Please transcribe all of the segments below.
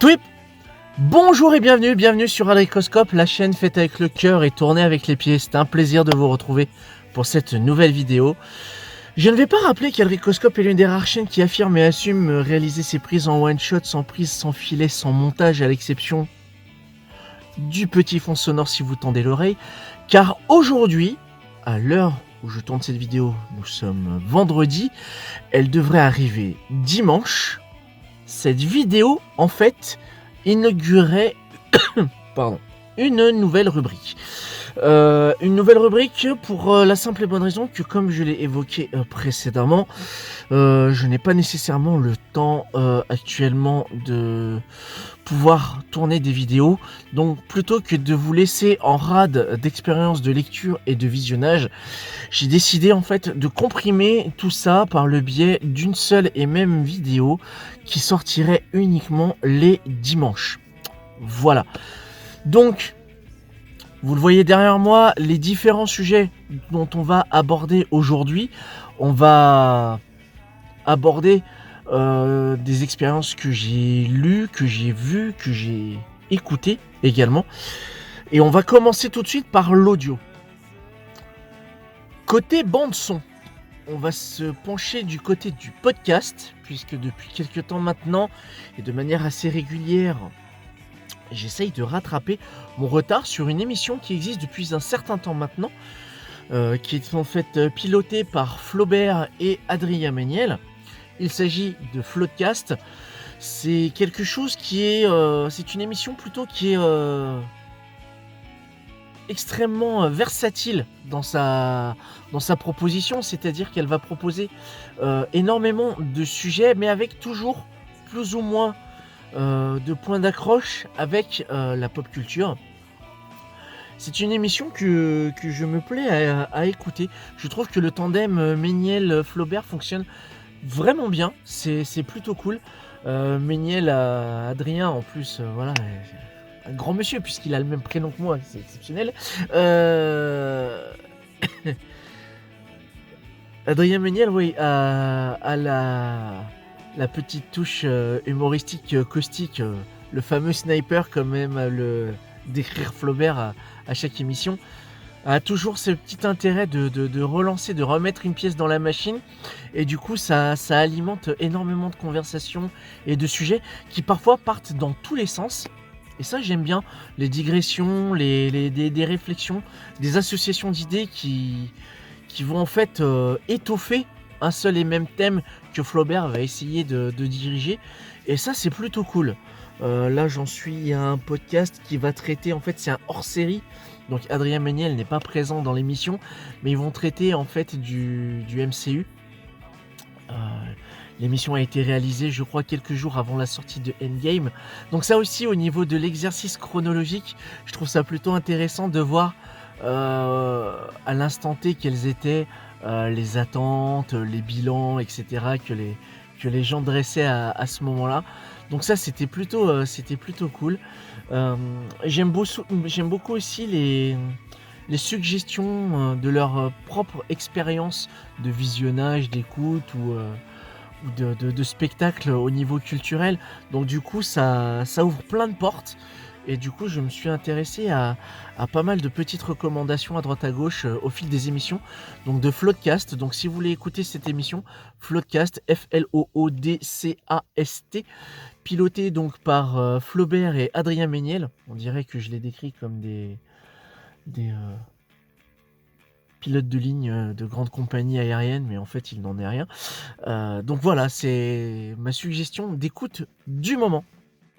Twip. Bonjour et bienvenue sur Adricoscope, la chaîne faite avec le cœur et tournée avec les pieds. C'est un plaisir de vous retrouver pour cette nouvelle vidéo. Je ne vais pas rappeler qu'Adricoscope est l'une des rares chaînes qui affirme et assume réaliser ses prises en one shot, sans prise, sans filet, sans montage, à l'exception du petit fond sonore si vous tendez l'oreille. Car aujourd'hui, à l'heure où je tourne cette vidéo, nous sommes vendredi, elle devrait arriver dimanche. Cette vidéo, en fait, inaugurait une nouvelle rubrique. Une nouvelle rubrique pour la simple et bonne raison que, comme je l'ai évoqué précédemment, je n'ai pas nécessairement le temps actuellement de pouvoir tourner des vidéos. Donc plutôt que de vous laisser en rade d'expérience de lecture et de visionnage, j'ai décidé en fait de comprimer tout ça par le biais d'une seule et même vidéo qui sortirait uniquement les dimanches. Voilà. Donc, vous le voyez derrière moi, les différents sujets dont on va aborder aujourd'hui. On va aborder des expériences que j'ai lues, que j'ai vues, que j'ai écoutées également. Et on va commencer tout de suite par l'audio. Côté bande-son, on va se pencher du côté du podcast, puisque depuis quelques temps maintenant, et de manière assez régulière, j'essaye de rattraper mon retard sur une émission qui existe depuis un certain temps maintenant, qui est en fait pilotée par Flaubert et Adrien Méniel. Il s'agit de Floodcast. C'est quelque chose qui est... c'est une émission plutôt qui est extrêmement versatile dans sa proposition. C'est-à-dire qu'elle va proposer énormément de sujets, mais avec toujours plus ou moins de points d'accroche avec la pop culture. C'est une émission que je me plais à écouter. Je trouve que le tandem Méniel-Flaubert fonctionne vraiment bien, c'est plutôt cool. Méniel à Adrien en plus, voilà, un grand monsieur puisqu'il a le même prénom que moi, c'est exceptionnel. Adrien Méniel, oui, à la petite touche humoristique, caustique, le fameux sniper, comme même le décrire Flaubert à chaque émission, a toujours ce petit intérêt de relancer, de remettre une pièce dans la machine, et du coup ça alimente énormément de conversations et de sujets qui parfois partent dans tous les sens, et ça j'aime bien, les digressions, des réflexions, des associations d'idées qui vont en fait étoffer un seul et même thème que Flaubert va essayer de diriger, et ça c'est plutôt cool. Là j'en suis à un podcast qui va traiter, en fait c'est un hors-série, donc Adrien Méniel n'est pas présent dans l'émission, mais ils vont traiter en fait du MCU. L'émission a été réalisée, je crois, quelques jours avant la sortie de Endgame. Donc ça aussi, au niveau de l'exercice chronologique, je trouve ça plutôt intéressant de voir à l'instant T quelles étaient les attentes, les bilans, etc. que les gens dressaient à ce moment-là. Donc ça, c'était plutôt cool. J'aime beaucoup aussi les suggestions de leur propre expérience de visionnage, d'écoute ou de spectacle au niveau culturel. Donc du coup, ça ouvre plein de portes. Et du coup, je me suis intéressé à pas mal de petites recommandations à droite à gauche au fil des émissions. Donc de Floodcast. Donc si vous voulez écouter cette émission, Floodcast, Floodcast, piloté donc par Flaubert et Adrien Méniel. On dirait que je les décris comme des pilotes de ligne de grandes compagnies aériennes, mais en fait il n'en est rien. Donc voilà, c'est ma suggestion d'écoute du moment.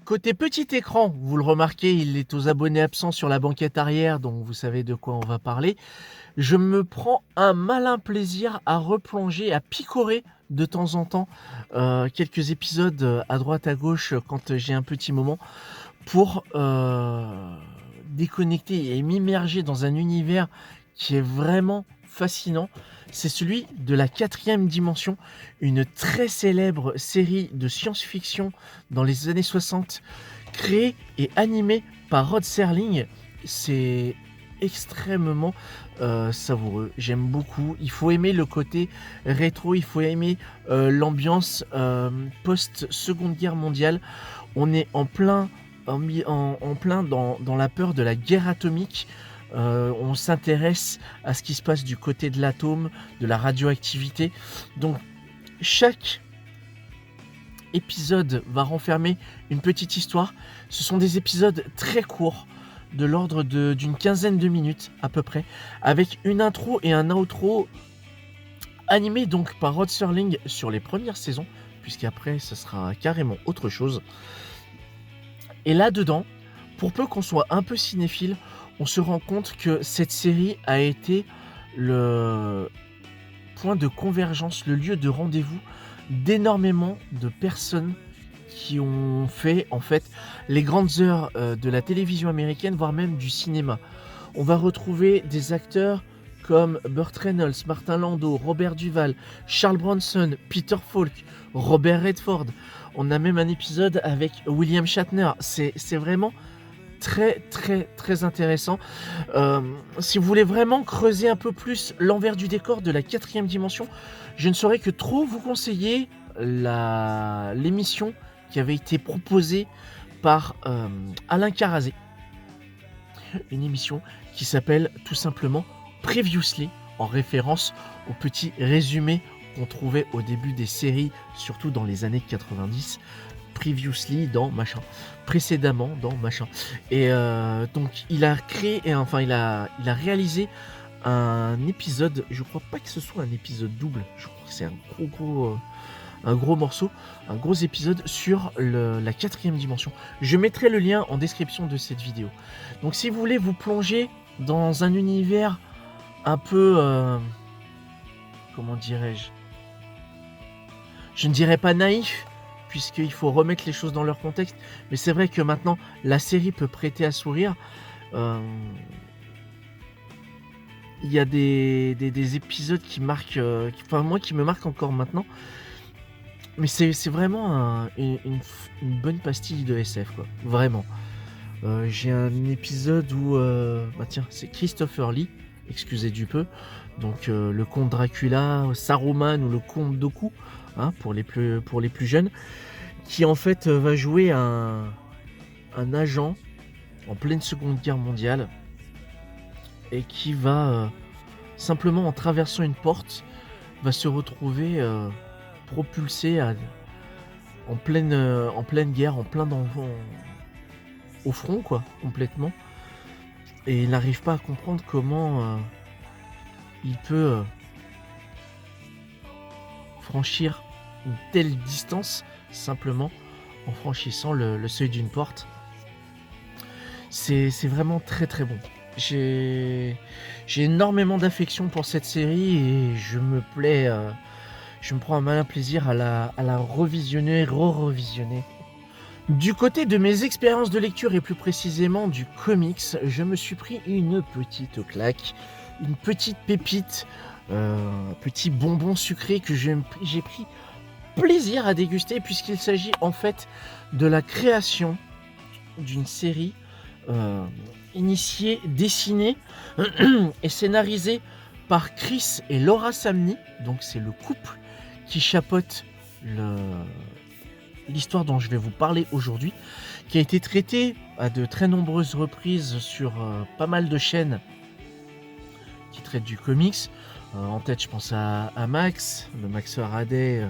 Côté petit écran, vous le remarquez, il est aux abonnés absents sur la banquette arrière, donc vous savez de quoi on va parler. Je me prends un malin plaisir à replonger, à picorer de temps en temps quelques épisodes à droite à gauche quand j'ai un petit moment pour déconnecter et m'immerger dans un univers qui est vraiment fascinant. C'est celui de la 4e dimension, une très célèbre série de science-fiction dans les années 60, créée et animée par Rod Serling. C'est extrêmement savoureux, j'aime beaucoup. Il faut aimer le côté rétro, il faut aimer l'ambiance post-seconde guerre mondiale, On est en plein dans la peur de la guerre atomique. On s'intéresse à ce qui se passe du côté de l'atome, de la radioactivité. Donc chaque épisode va renfermer une petite histoire. Ce sont des épisodes très courts, de l'ordre d'une quinzaine de minutes à peu près, avec une intro et un outro animés donc par Rod Serling sur les premières saisons, puisqu'après ce sera carrément autre chose. Et là-dedans, pour peu qu'on soit un peu cinéphile, on se rend compte que cette série a été le point de convergence, le lieu de rendez-vous d'énormément de personnes qui ont fait en fait les grandes heures de la télévision américaine, voire même du cinéma. On va retrouver des acteurs comme Burt Reynolds, Martin Landau, Robert Duvall, Charles Bronson, Peter Falk, Robert Redford. On a même un épisode avec William Shatner. C'est vraiment très très très intéressant. Si vous voulez vraiment creuser un peu plus l'envers du décor de la 4e dimension, je ne saurais que trop vous conseiller l'émission qui avait été proposée par Alain Carazé. Une émission qui s'appelle tout simplement Previously, en référence au petit résumé qu'on trouvait au début des séries, surtout dans les années 90. Previously dans machin, précédemment dans machin. Et donc il a créé, il a réalisé un épisode, je crois pas que ce soit un épisode double, je crois que c'est un gros morceau, un gros épisode sur la 4e dimension. Je mettrai le lien en description de cette vidéo. Donc si vous voulez vous plonger dans un univers un peu, comment dirais-je, je ne dirais pas naïf, puisqu'il faut remettre les choses dans leur contexte, mais c'est vrai que maintenant la série peut prêter à sourire. Il y a des épisodes qui marquent, qui me marquent encore maintenant, mais c'est vraiment une bonne pastille de SF, quoi. Vraiment. J'ai un épisode où c'est Christopher Lee, excusez du peu, donc le comte Dracula, Saruman ou le comte Doku, hein, pour les plus jeunes, qui en fait va jouer un agent en pleine Seconde Guerre mondiale et qui va simplement en traversant une porte va se retrouver propulsé en pleine guerre, en plein au front, quoi, complètement, et il n'arrive pas à comprendre comment il peut franchir une telle distance simplement en franchissant le seuil d'une porte. C'est vraiment très très bon. J'ai énormément d'affection pour cette série et je me prends un malin plaisir à la revisionner et re-revisionner. Du côté de mes expériences de lecture et plus précisément du comics, je me suis pris une petite claque, une petite pépite, un petit bonbon sucré que j'ai pris plaisir à déguster, puisqu'il s'agit en fait de la création d'une série initiée, dessinée et scénarisée par Chris et Laura Samney. Donc c'est le couple qui chapeaute l'histoire dont je vais vous parler aujourd'hui, qui a été traitée à de très nombreuses reprises sur pas mal de chaînes qui traitent du comics. En tête, je pense à Max, le Max Faraday,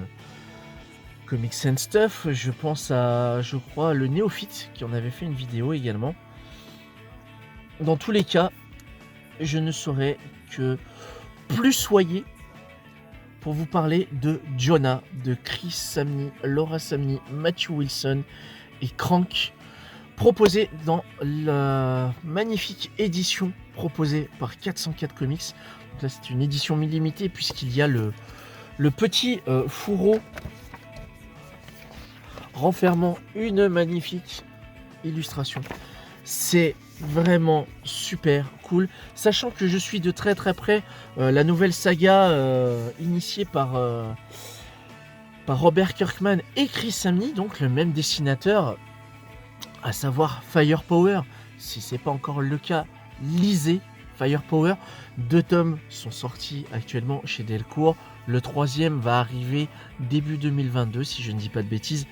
Comics and Stuff. Je pense à, je crois, le Néophyte, qui en avait fait une vidéo également. Dans tous les cas, je ne saurais que plus soyer pour vous parler de Jonah, de Chris Samney, Laura Samney, Matthew Wilson et Crank, proposé dans la magnifique édition proposée par 404 Comics. Donc là, c'est une édition illimitée puisqu'il y a le petit fourreau renfermant une magnifique illustration. C'est vraiment super cool, sachant que je suis de très très près la nouvelle saga initiée par Robert Kirkman et Chris Samney, donc le même dessinateur, à savoir Firepower. Si c'est pas encore le cas, lisez Firepower. 2 tomes sont sortis actuellement chez Delcourt. Le 3e va arriver début 2022, si je ne dis pas de bêtises.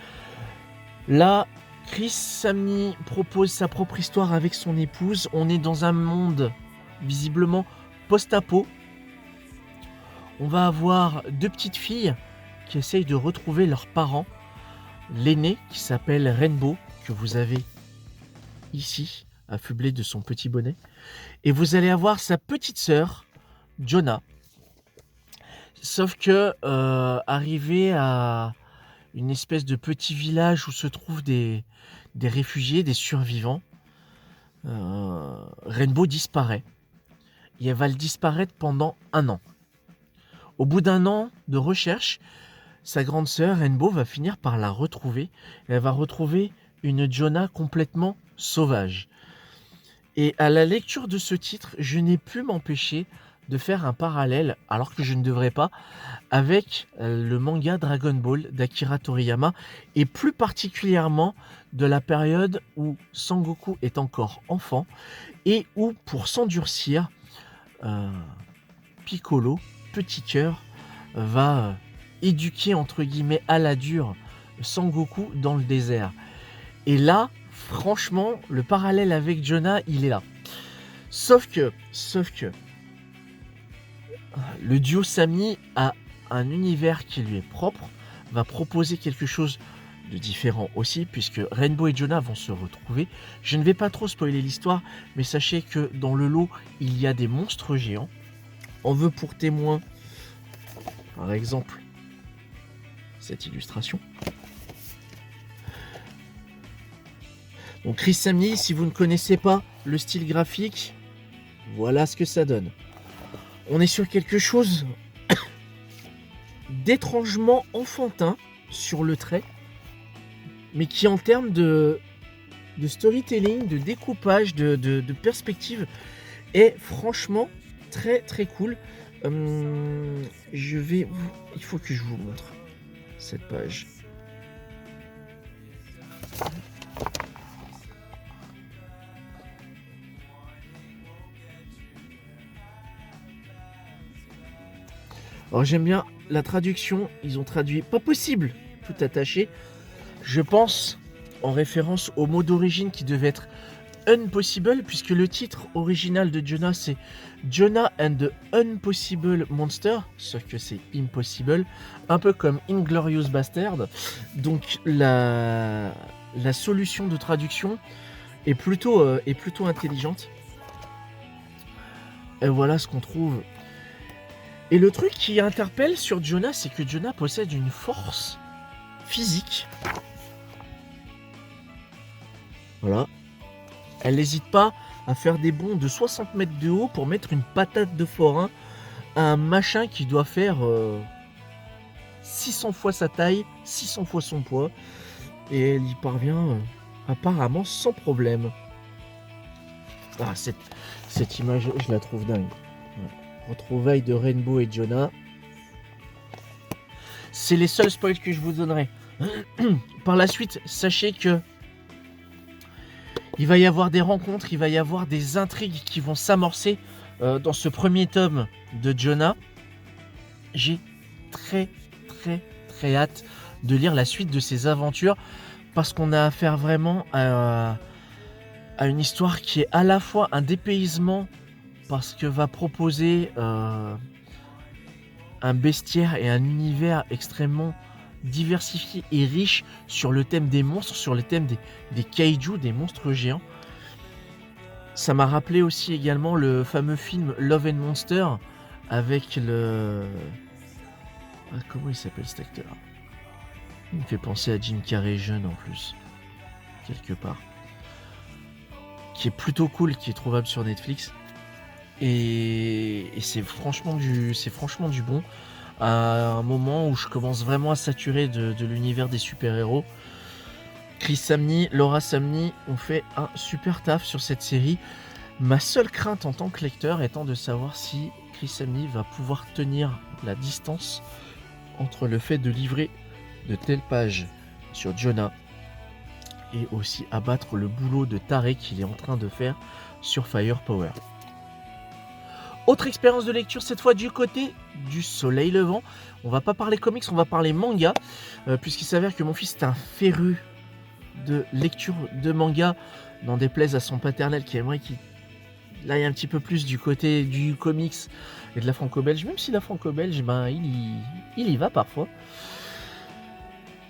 Là, Chris Samnee propose sa propre histoire avec son épouse. On est dans un monde visiblement post-apo. On va avoir 2 petites filles qui essayent de retrouver leurs parents. L'aînée qui s'appelle Rainbow, que vous avez ici, affublée de son petit bonnet. Et vous allez avoir sa petite sœur, Jonah. Sauf que, arrivé à une espèce de petit village où se trouvent des réfugiés, des survivants, Rainbow disparaît. Et elle va le disparaître pendant 1 an. Au bout d'1 an de recherche, sa grande sœur, Rainbow, va finir par la retrouver. Et elle va retrouver une Jonah complètement sauvage. Et à la lecture de ce titre, je n'ai pu m'empêcher de faire un parallèle, alors que je ne devrais pas, avec le manga Dragon Ball d'Akira Toriyama, et plus particulièrement de la période où Sangoku est encore enfant, et où, pour s'endurcir, Piccolo, petit cœur, va éduquer entre guillemets à la dure Sangoku dans le désert. Et là, franchement, le parallèle avec Jonah, il est là. Sauf que le duo Samnee a un univers qui lui est propre, va proposer quelque chose de différent aussi, puisque Rainbow et Jonah vont se retrouver. Je ne vais pas trop spoiler l'histoire, mais sachez que dans le lot, il y a des monstres géants. On veut pour témoin, par exemple, cette illustration. Donc Chris Samnee, si vous ne connaissez pas le style graphique, voilà ce que ça donne. On est sur quelque chose d'étrangement enfantin sur le trait, mais qui en termes de storytelling, de découpage, de perspective, est franchement très très cool. Il faut que je vous montre cette page. Alors j'aime bien la traduction, ils ont traduit pas possible, tout attaché. Je pense en référence au mot d'origine qui devait être Unpossible, puisque le titre original de Jonah c'est Jonah and the Unpossible Monster, sauf que c'est Impossible, un peu comme Inglorious Bastard. Donc la solution de traduction est plutôt intelligente. Et voilà ce qu'on trouve. Et le truc qui interpelle sur Jonah, c'est que Jonah possède une force physique. Voilà. Elle n'hésite pas à faire des bonds de 60 mètres de haut pour mettre une patate de forain à un machin qui doit faire 600 fois sa taille, 600 fois son poids. Et elle y parvient apparemment sans problème. Ah, cette image, je la trouve dingue. Voilà. Retrouvailles de Rainbow et Jonah. C'est les seuls spoils que je vous donnerai. Par la suite, sachez que il va y avoir des rencontres, il va y avoir des intrigues qui vont s'amorcer dans ce premier tome de Jonah. J'ai très hâte de lire la suite de ces aventures, parce qu'on a affaire vraiment à une histoire qui est à la fois un dépaysement, parce que va proposer un bestiaire et un univers extrêmement diversifié et riche sur le thème des monstres, sur le thème des kaiju, des monstres géants. Ça m'a rappelé aussi également le fameux film Love and Monster avec le... Ah, comment il s'appelle cet acteur? Il me fait penser à Jim Carrey jeune en plus, quelque part. Qui est plutôt cool, qui est trouvable sur Netflix. Et c'est franchement du bon. À un moment où je commence vraiment à saturer de l'univers des super-héros, Chris Samnee, Laura Samnee ont fait un super taf sur cette série. Ma seule crainte en tant que lecteur étant de savoir si Chris Samnee va pouvoir tenir la distance entre le fait de livrer de telles pages sur Jonah et aussi abattre le boulot de taré qu'il est en train de faire sur Firepower. Autre expérience de lecture, cette fois du côté du soleil levant. On va pas parler comics, on va parler manga, puisqu'il s'avère que mon fils est un féru de lecture de manga, n'en déplaise à son paternel qui aimerait qu'il aille un petit peu plus du côté du comics et de la franco-belge, même si la franco-belge, il y va parfois.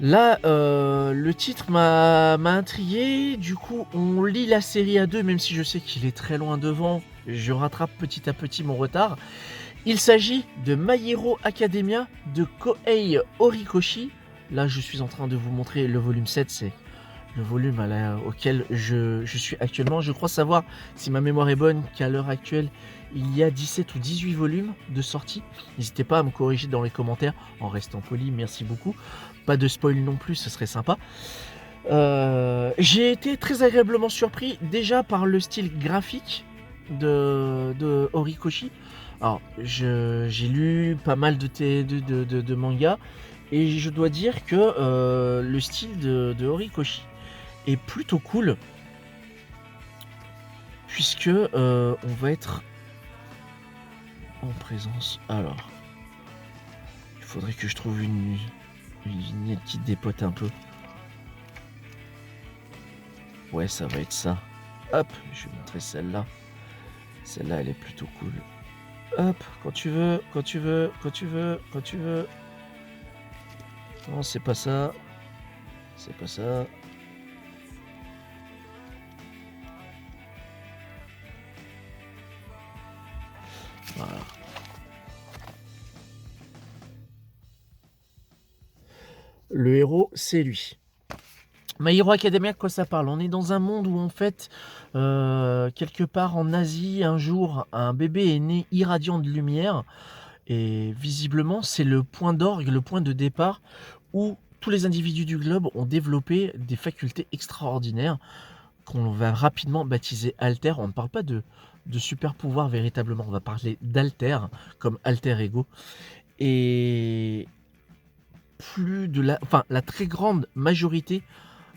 Là, le titre m'a intrigué. Du coup, on lit la série à deux, même si je sais qu'il est très loin devant. Je rattrape petit à petit mon retard. Il s'agit de My Hero Academia de Kohei Horikoshi. Là, je suis en train de vous montrer le volume 7. C'est le volume auquel je suis actuellement. Je crois savoir, si ma mémoire est bonne, qu'à l'heure actuelle, il y a 17 ou 18 volumes de sortie. N'hésitez pas à me corriger dans les commentaires en restant poli, merci beaucoup. Pas de spoil non plus, ce serait sympa. J'ai été très agréablement surpris déjà par le style graphique de Horikoshi. Alors, j'ai lu pas mal de mangas et je dois dire que le style de Horikoshi est plutôt cool puisque on va être en présence. Alors, il faudrait que je trouve une vignette qui dépote un peu. Ouais, ça va être ça. Hop, je vais montrer celle-là. Celle-là, elle est plutôt cool. Hop, quand tu veux. Non, c'est pas ça. C'est pas ça. Voilà. Le héros, c'est lui. My Hero Academia, de quoi ça parle? On est dans un monde où en fait, quelque part en Asie, un jour, un bébé est né irradiant de lumière. Et visiblement, c'est le point d'orgue, le point de départ où tous les individus du globe ont développé des facultés extraordinaires qu'on va rapidement baptiser alter. On ne parle pas de super pouvoir véritablement, on va parler d'alter, comme alter ego. Et plus de la très grande majorité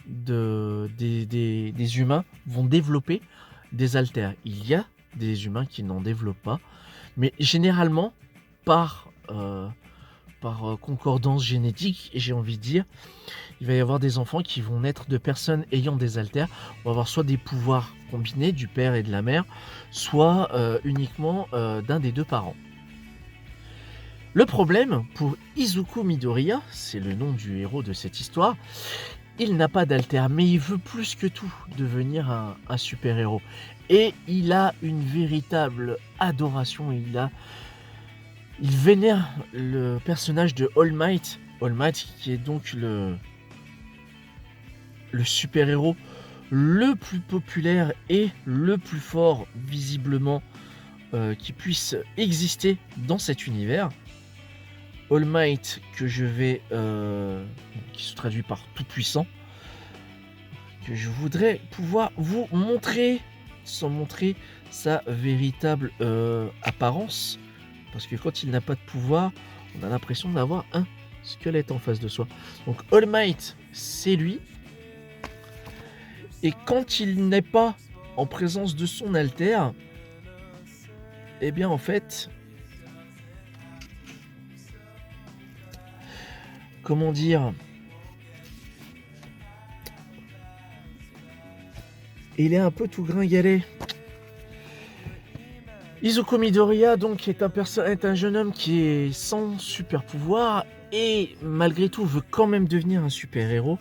des humains vont développer des alters. Il y a des humains qui n'en développent pas, mais généralement par concordance génétique, j'ai envie de dire, il va y avoir des enfants qui vont naître de personnes ayant des alters. On va avoir soit des pouvoirs combinés du père et de la mère, soit uniquement d'un des deux parents. Le problème pour Izuku Midoriya, c'est le nom du héros de cette histoire, il n'a pas d'alter, mais il veut plus que tout devenir un super-héros. Et il a une véritable adoration, il vénère le personnage de All Might. All Might qui est donc le super-héros le plus populaire et le plus fort visiblement qui puisse exister dans cet univers. All Might que je vais qui se traduit par tout puissant, que je voudrais pouvoir vous montrer sans montrer sa véritable apparence, parce que quand il n'a pas de pouvoir, on a l'impression d'avoir un squelette en face de soi. Donc All Might, c'est lui, et quand il n'est pas en présence de son alter, eh bien en fait, comment dire, il est un peu tout gringalet. Izuku Midoriya donc est un jeune homme qui est sans super pouvoir et malgré tout veut quand même devenir un super héros.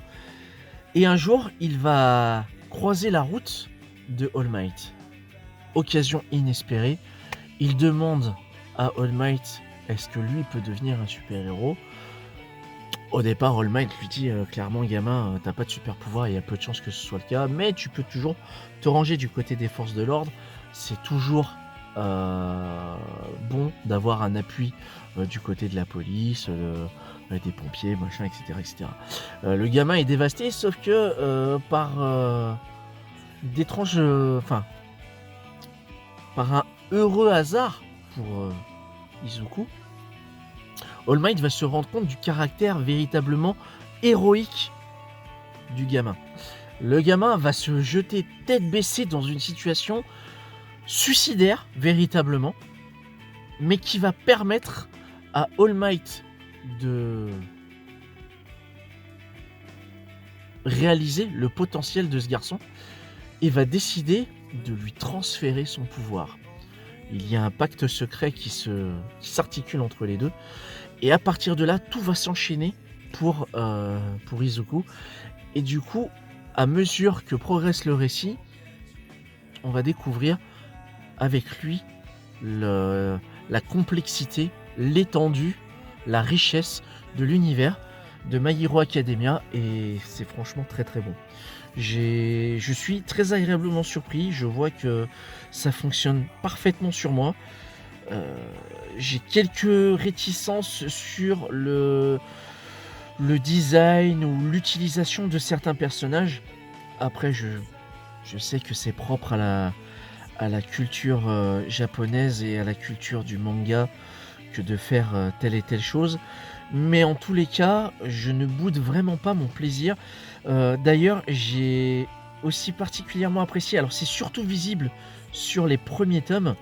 Et un jour, il va croiser la route de All Might. Occasion inespérée, il demande à All Might est-ce que lui peut devenir un super héros. Au départ, All Might lui dit clairement, gamin, t'as pas de super pouvoir, il y a peu de chances que ce soit le cas, mais tu peux toujours te ranger du côté des forces de l'ordre. C'est toujours bon d'avoir un appui du côté de la police, des pompiers, machin, etc. etc. Le gamin est dévasté, sauf que par d'étranges, par un heureux hasard pour Izuku, All Might va se rendre compte du caractère véritablement héroïque du gamin. Le gamin va se jeter tête baissée dans une situation suicidaire, véritablement, mais qui va permettre à All Might de réaliser le potentiel de ce garçon et va décider de lui transférer son pouvoir. Il y a un pacte secret qui s'articule entre les deux, et à partir de là, tout va s'enchaîner pour Izuku. Et du coup, à mesure que progresse le récit, on va découvrir avec lui la complexité, l'étendue, la richesse de l'univers de My Hero Academia, et c'est franchement très très bon. Je suis très agréablement surpris, je vois que ça fonctionne parfaitement sur moi. J'ai quelques réticences sur le design ou l'utilisation de certains personnages. Après, je sais que c'est propre à la culture japonaise et à la culture du manga que de faire telle et telle chose. Mais en tous les cas, je ne boude vraiment pas mon plaisir. D'ailleurs, j'ai aussi particulièrement apprécié, alors c'est surtout visible sur les premiers tomes,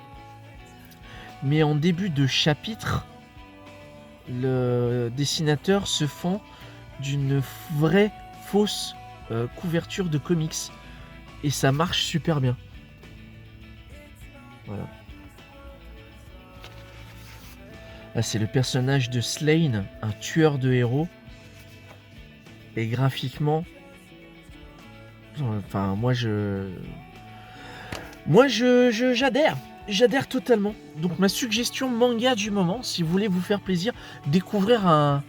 mais en début de chapitre, le dessinateur se fend d'une vraie fausse couverture de comics. Et ça marche super bien. Voilà. Là, c'est le personnage de Slane, un tueur de héros. Et graphiquement, enfin, j'adhère. J'adhère totalement. Donc ma suggestion manga du moment, si vous voulez vous faire plaisir, découvrir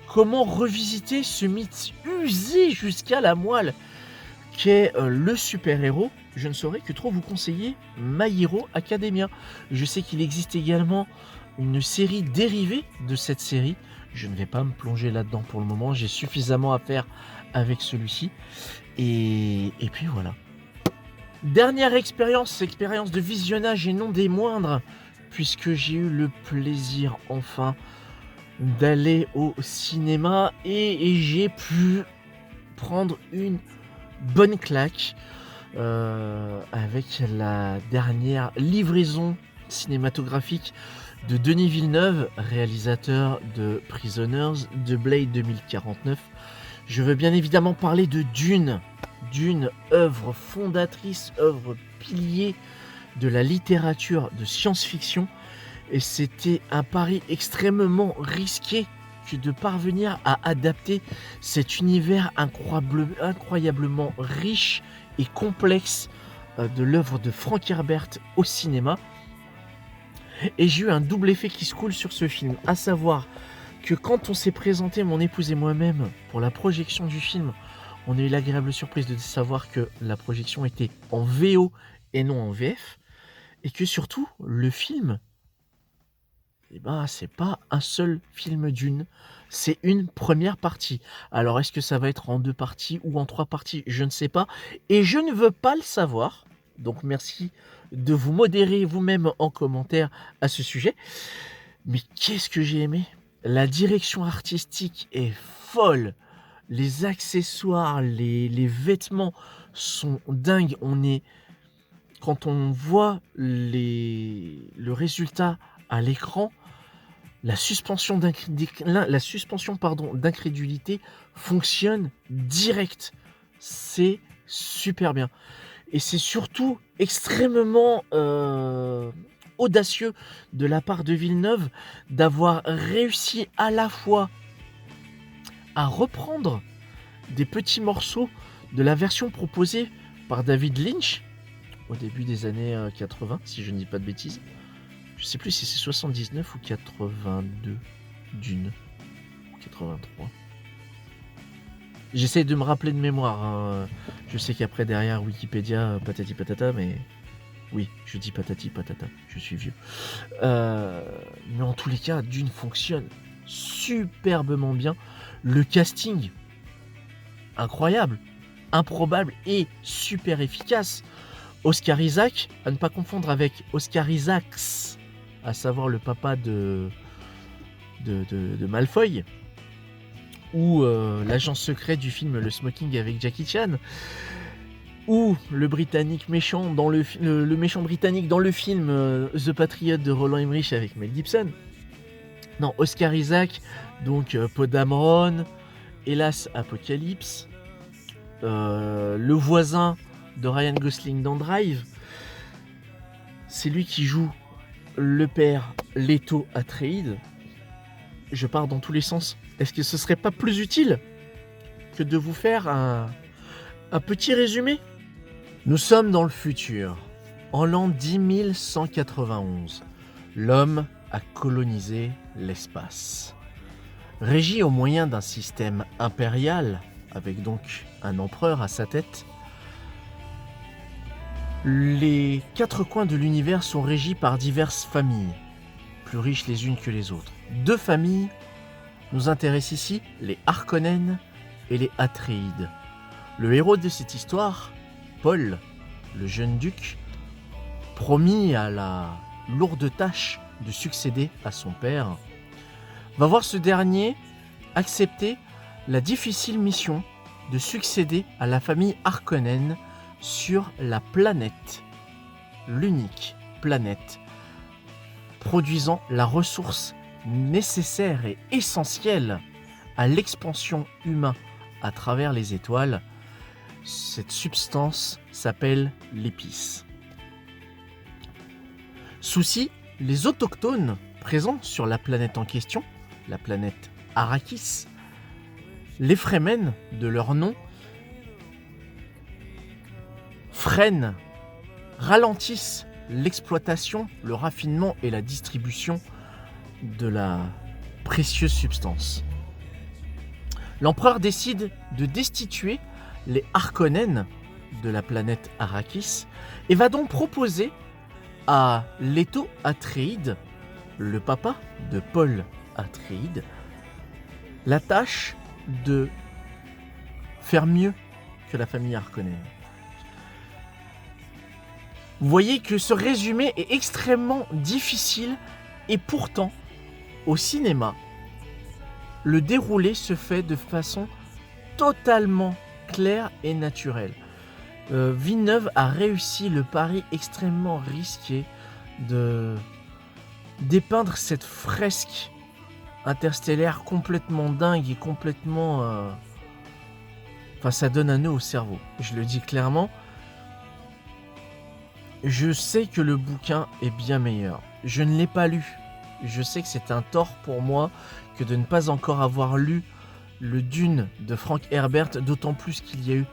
comment revisiter ce mythe usé jusqu'à la moelle qu'est le super-héros, je ne saurais que trop vous conseiller My Hero Academia. Je sais qu'il existe également une série dérivée de cette série. Je ne vais pas me plonger là-dedans pour le moment, j'ai suffisamment à faire avec celui-ci. Et puis voilà. Dernière expérience de visionnage et non des moindres, puisque j'ai eu le plaisir enfin d'aller au cinéma et j'ai pu prendre une bonne claque avec la dernière livraison cinématographique de Denis Villeneuve, réalisateur de Prisoners, de Blade 2049. Je veux bien évidemment parler de Dune, œuvre fondatrice, œuvre pilier de la littérature de science-fiction. Et c'était un pari extrêmement risqué que de parvenir à adapter cet univers incroyablement riche et complexe de l'œuvre de Frank Herbert au cinéma. Et j'ai eu un double effet qui se coule sur ce film, à savoir que quand on s'est présenté, mon épouse et moi-même, pour la projection du film, on a eu l'agréable surprise de savoir que la projection était en VO et non en VF, et que surtout, le film, c'est pas un seul film Dune, c'est une première partie. Alors est-ce que ça va être en 2 parties ou en 3 parties, je ne sais pas, et je ne veux pas le savoir, donc merci de vous modérer vous-même en commentaire à ce sujet. Mais qu'est-ce que j'ai aimé! La direction artistique est folle, les accessoires, les vêtements sont dingues. Quand on voit le résultat à l'écran, la suspension d'incrédulité fonctionne direct. C'est super bien. Et c'est surtout extrêmement audacieux de la part de Villeneuve d'avoir réussi à la fois à reprendre des petits morceaux de la version proposée par David Lynch au début des années 80, si je ne dis pas de bêtises. Je sais plus si c'est 79 ou 82 Dune, ou 83. J'essaie de me rappeler de mémoire, hein. Je sais qu'après derrière Wikipédia, patati patata, mais oui, je dis patati patata, je suis vieux. Mais en tous les cas, Dune fonctionne superbement bien. Le casting, incroyable, improbable et super efficace. Oscar Isaac, à ne pas confondre avec Oscar Isaacs, à savoir le papa de Malfoy, ou l'agent secret du film Le Smoking avec Jackie Chan, ou le britannique méchant dans le méchant britannique dans le film The Patriot de Roland Emmerich avec Mel Gibson. Non, Oscar Isaac, donc Poe Dameron, hélas Apocalypse, le voisin de Ryan Gosling dans Drive. C'est lui qui joue le père Leto Atreides. Je pars dans tous les sens. Est-ce que ce serait pas plus utile que de vous faire un petit résumé? Nous sommes dans le futur. En l'an 10191, l'homme a colonisé l'espace. Régi au moyen d'un système impérial, avec donc un empereur à sa tête, les quatre coins de l'univers sont régis par diverses familles, plus riches les unes que les autres. Deux familles nous intéressent ici, les Harkonnen et les Atreides. Le héros de cette histoire, Paul, le jeune duc, promis à la lourde tâche de succéder à son père, va voir ce dernier accepter la difficile mission de succéder à la famille Harkonnen sur la planète, l'unique planète produisant la ressource nécessaire et essentielle à l'expansion humaine à travers les étoiles. Cette substance s'appelle l'épice. Souci, les autochtones présents sur la planète en question, la planète Arrakis, les Fremen de leur nom, freinent, ralentissent l'exploitation, le raffinement et la distribution de la précieuse substance. L'empereur décide de destituer les Harkonnen de la planète Arrakis et va donc proposer à Leto Atreides, le papa de Paul Atreides, la tâche de faire mieux que la famille Harkonnen. Vous voyez que ce résumé est extrêmement difficile et pourtant, au cinéma, le déroulé se fait de façon totalement claire et naturelle. Villeneuve a réussi le pari extrêmement risqué d'épeindre cette fresque interstellaire complètement dingue et complètement... Enfin, ça donne un nœud au cerveau, je le dis clairement. Je sais que le bouquin est bien meilleur. Je ne l'ai pas lu. Je sais que c'est un tort pour moi que de ne pas encore avoir lu le Dune de Frank Herbert, d'autant plus qu'il y a eu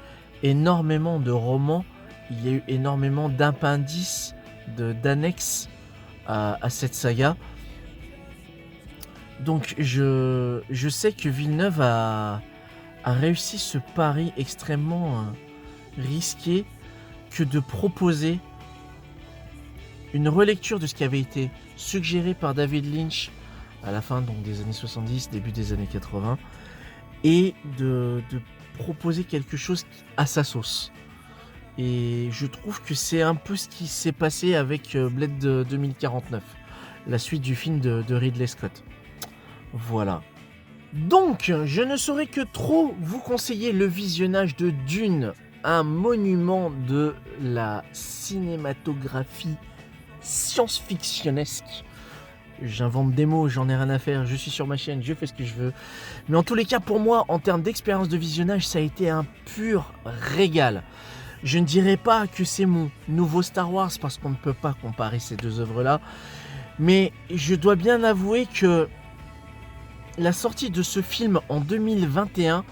énormément de romans, il y a eu énormément d'appendices, d'annexes à cette saga. Donc je sais que Villeneuve a réussi ce pari extrêmement risqué que de proposer une relecture de ce qui avait été suggéré par David Lynch à la fin donc, des années 70, début des années 80, et de proposer quelque chose à sa sauce. Et je trouve que c'est un peu ce qui s'est passé avec Blade 2049, la suite du film de Ridley Scott. Voilà. Donc, je ne saurais que trop vous conseiller le visionnage de Dune, un monument de la cinématographie science-fictionnesque. J'invente des mots, j'en ai rien à faire, je suis sur ma chaîne, je fais ce que je veux. Mais en tous les cas, pour moi, en termes d'expérience de visionnage, ça a été un pur régal. Je ne dirais pas que c'est mon nouveau Star Wars, parce qu'on ne peut pas comparer ces deux œuvres-là. Mais je dois bien avouer que la sortie de ce film en 2021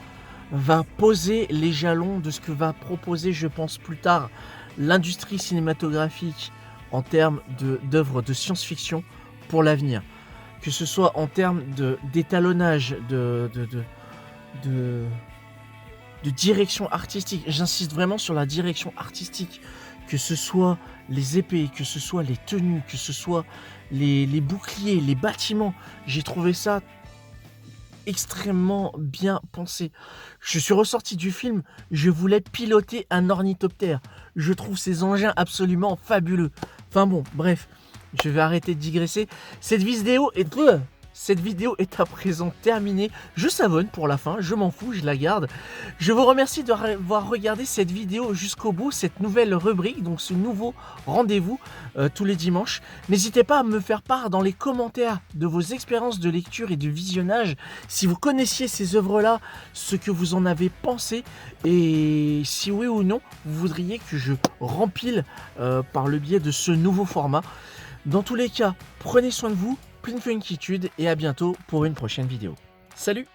va poser les jalons de ce que va proposer, je pense, plus tard l'industrie cinématographique en termes d'œuvres de science-fiction pour l'avenir. Que ce soit en termes d'étalonnage, de direction artistique. J'insiste vraiment sur la direction artistique. Que ce soit les épées, que ce soit les tenues, que ce soit les boucliers, les bâtiments. J'ai trouvé ça extrêmement bien pensé. Je suis ressorti du film, je voulais piloter un ornithoptère. Je trouve ces engins absolument fabuleux. Enfin bon, bref, je vais arrêter de digresser. Cette vidéo est... cette vidéo est à présent terminée. Je savonne pour la fin, je m'en fous, je la garde. Je vous remercie d'avoir regardé cette vidéo jusqu'au bout, cette nouvelle rubrique, donc ce nouveau rendez-vous tous les dimanches. N'hésitez pas à me faire part dans les commentaires de vos expériences de lecture et de visionnage. Si vous connaissiez ces œuvres-là, ce que vous en avez pensé et si oui ou non, vous voudriez que je rempile par le biais de ce nouveau format. Dans tous les cas, prenez soin de vous, plein de inquiétude et à bientôt pour une prochaine vidéo. Salut!